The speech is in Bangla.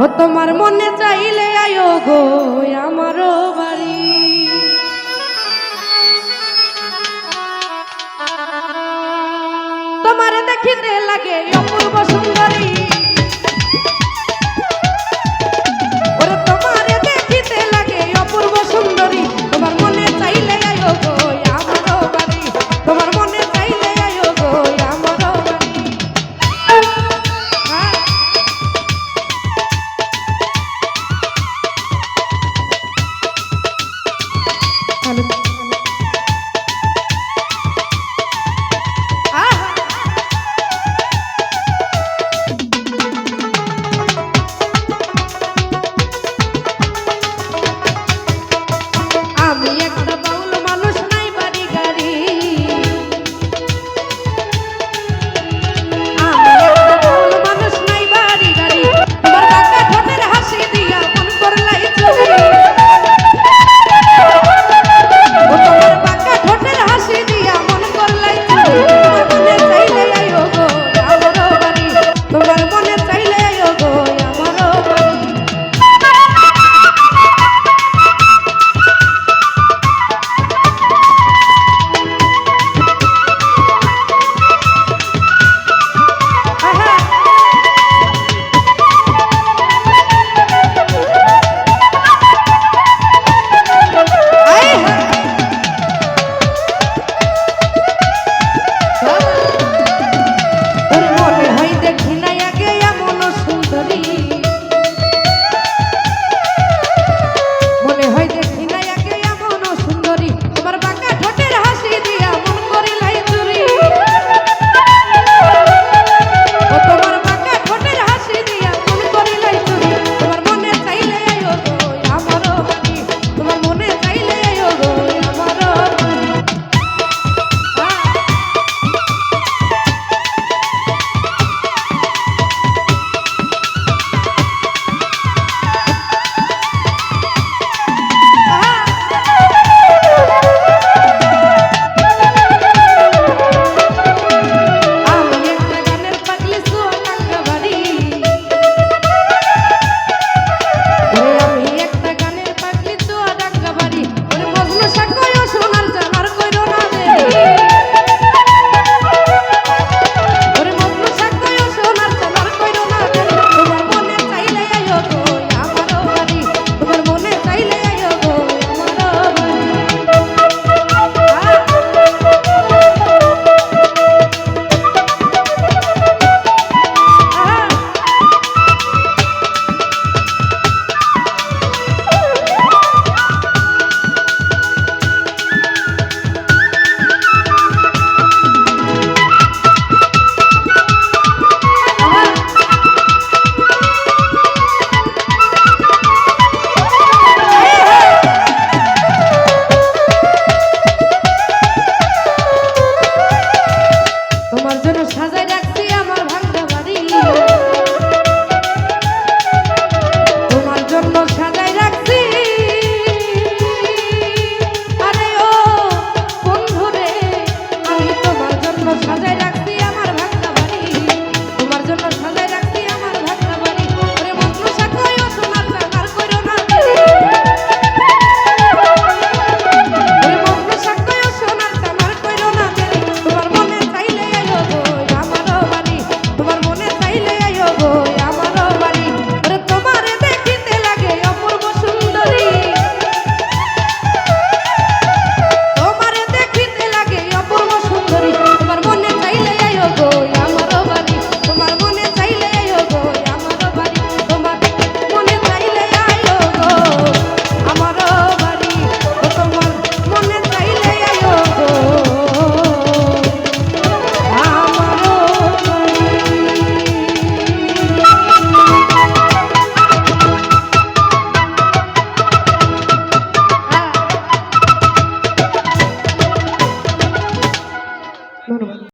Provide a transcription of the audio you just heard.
ও তোমার মনে চাইলে আয়ো গো আমারও বাড়ি। তোমার দেখিতে লাগে অপূর্ব সুন্দরী, ওরে তোমার দেখিতে লাগে অপূর্ব সুন্দরী। তোমার মনে চাইলে আয়ো গো আমারও বাড়ি, তোমার মনে চাইলে আয়ো গো আমারও বাড়ি। আমি একটা বাউল মানুষ, নাই বাড়ি গাড়ি। আমি একটা বাউল মানুষ, নাই বাড়ি গাড়ি। তোমার বাঁকা ঠোঁটের হাসি দিয়া মন করলাই চুরি। ও তোমার বাঁকা ঠোঁটের হাসি দিয়া মন করলাই চুরি। তোমার মনে চাইলে আয়ো গো আমারও বাড়ি, তোমার মনে চাইলে আয়ো গো আমারও বাড়ি। তোমার জন্য সাজাই